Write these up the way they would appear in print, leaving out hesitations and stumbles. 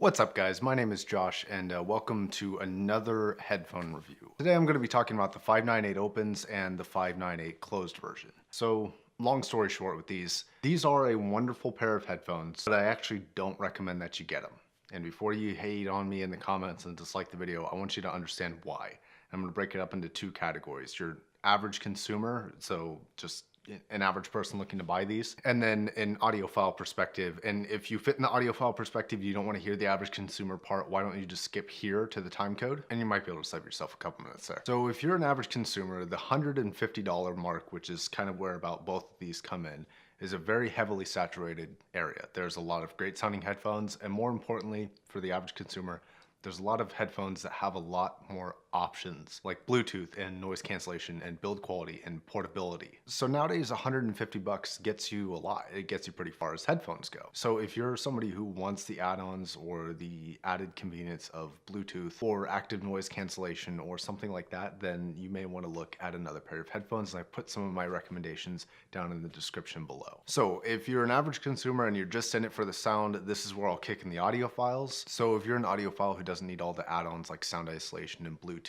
What's up guys, my name is Josh and welcome to another headphone review. Today I'm going to be talking about the 598 opens and the 598 closed version. So long story short with these are a wonderful pair of headphones, but I actually don't recommend that you get them. And before you hate on me in the comments and dislike the video, I want you to understand why. I'm going to break it up into two categories. Your average consumer, so just an average person looking to buy these, and then an audiophile perspective. And if you fit in the audiophile perspective, you don't want to hear the average consumer part, why don't you just skip here to the time code and you might be able to save yourself a couple minutes there. So if you're an average consumer, the $150 mark, which is kind of where about both of these come in, is a very heavily saturated area. There's a lot of great sounding headphones, and more importantly for the average consumer, there's a lot of headphones that have a lot more options like Bluetooth and noise cancellation and build quality and portability. So nowadays 150 bucks gets you a lot. It gets you pretty far as headphones go. So if you're somebody who wants the add-ons or the added convenience of Bluetooth or active noise cancellation or something like that, then you may want to look at another pair of headphones, and I put some of my recommendations down in the description below. So if you're an average consumer and you're just in it for the sound, this is where I'll kick in the Audiophiles. So if you're an audiophile who doesn't need all the add-ons like sound isolation and Bluetooth,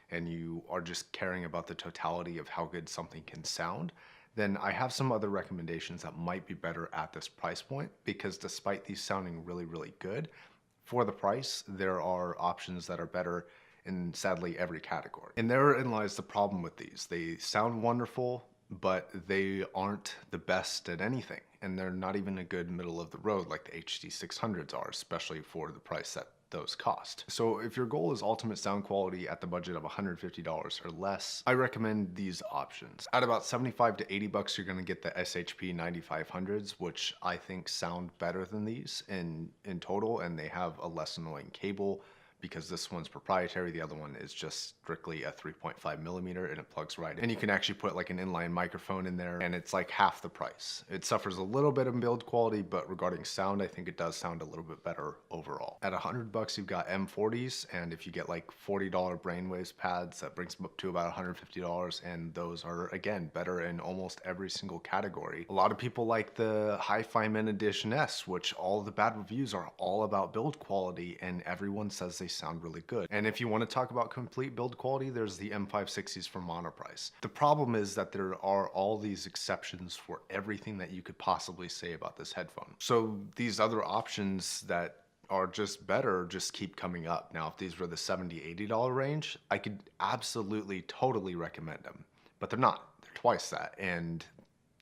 and you are just caring about the totality of how good something can sound, then I have some other recommendations that might be better at this price point, because despite these sounding really, really good, for the price, there are options that are better in sadly every category. And therein lies the problem with these. They sound wonderful, but they aren't the best at anything. And they're not even a good middle of the road like the HD600s are, especially for the price that those cost. So if your goal is ultimate sound quality at the budget of $150 or less, I recommend these options. At about 75 to 80 bucks, you're gonna get the SHP 9500s, which I think sound better than these in total, and they have a less annoying cable, because this one's proprietary. The other one is just strictly a 3.5 millimeter and it plugs right in. And you can actually put like an inline microphone in there, and it's like half the price. It suffers a little bit of build quality, but regarding sound, I think it does sound a little bit better overall. At 100 bucks, you've got M40s, and if you get like $40 brainwaves pads, that brings them up to about $150, and those are again better in almost every single category. A lot of people like the Hi-Fi Min Edition S, which all the bad reviews are all about build quality, and everyone says they sound really good. And if you want to talk about complete build quality, there's the M560s from Monoprice. The problem is that there are all these exceptions for everything that you could possibly say about this headphone. So these other options that are just better just keep coming up. Now, if these were the $70, $80 range, I could absolutely totally recommend them, but they're not. They're twice that. And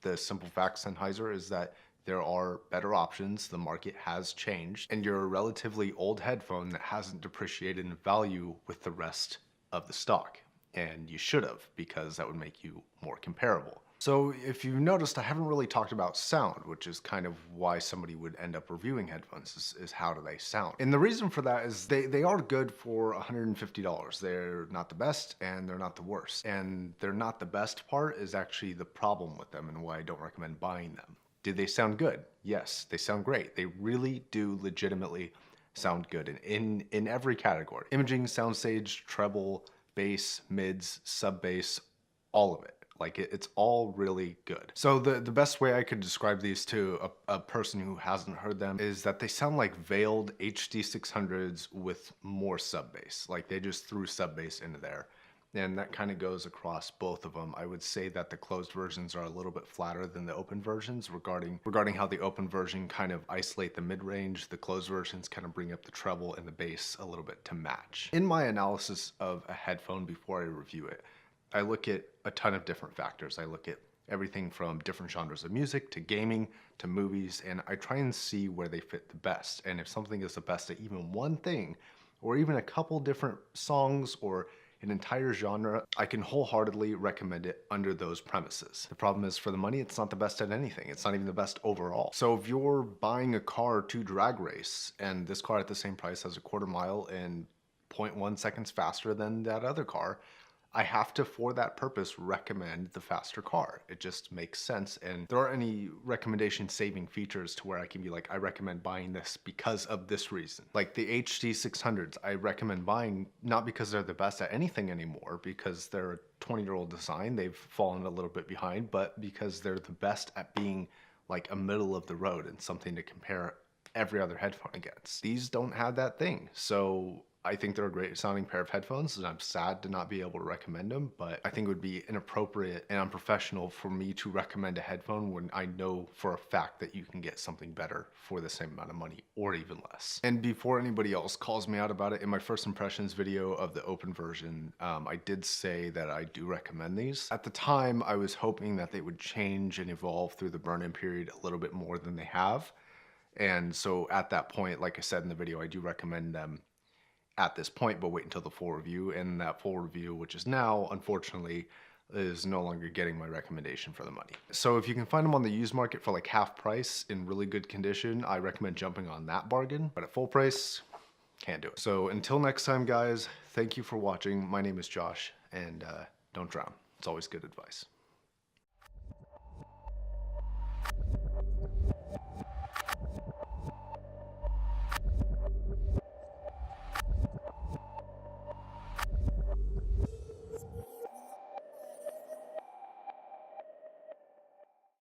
the simple fact, Sennheiser, is that there are better options. The market has changed, and you're a relatively old headphone that hasn't depreciated in value with the rest of the stock. And you should have, because that would make you more comparable. So if you've noticed, I haven't really talked about sound, which is kind of why somebody would end up reviewing headphones, is how do they sound. And the reason for that is they are good for $150. They're not the best and they're not the worst. And they're not the best part is actually the problem with them and why I don't recommend buying them. Do they sound good? Yes, they sound great. They really do legitimately sound good in every category. Imaging, soundstage, treble, bass, mids, sub bass, all of it. Like it's all really good. So the best way I could describe these to a person who hasn't heard them is that they sound like veiled HD600s with more sub bass. Like they just threw sub bass into there. And that kind of goes across both of them. I would say that the closed versions are a little bit flatter than the open versions regarding how the open version kind of isolate the mid-range. The closed versions kind of bring up the treble and the bass a little bit to match. In my analysis of a headphone before I review it, I look at a ton of different factors. I look at everything from different genres of music to gaming to movies, and I try and see where they fit the best. And if something is the best at even one thing, or even a couple different songs or an entire genre, I can wholeheartedly recommend it under those premises. The problem is, for the money, it's not the best at anything. It's not even the best overall. So if you're buying a car to drag race, and this car at the same price has a quarter mile and 0.1 seconds faster than that other car, I have to, for that purpose, recommend the faster car. It just makes sense, and there aren't any recommendation saving features to where I can be like, I recommend buying this because of this reason. Like the HD600s, I recommend buying not because they're the best at anything anymore, because they're a 20-year-old design, they've fallen a little bit behind, but because they're the best at being like a middle of the road and something to compare every other headphone against. These don't have that thing. So I think they're a great sounding pair of headphones, and I'm sad to not be able to recommend them, but I think it would be inappropriate and unprofessional for me to recommend a headphone when I know for a fact that you can get something better for the same amount of money or even less. And before anybody else calls me out about it, in my first impressions video of the open version, I did say that I do recommend these. At the time, I was hoping that they would change and evolve through the burn-in period a little bit more than they have. And so at that point, like I said in the video, I do recommend them at this point, but wait until the full review. And that full review, which is now, unfortunately, is no longer getting my recommendation for the money. So if you can find them on the used market for like half price in really good condition, I recommend jumping on that bargain. But at full price, can't do it. So until next time, guys, thank you for watching. My name is Josh, and don't drown. It's always good advice.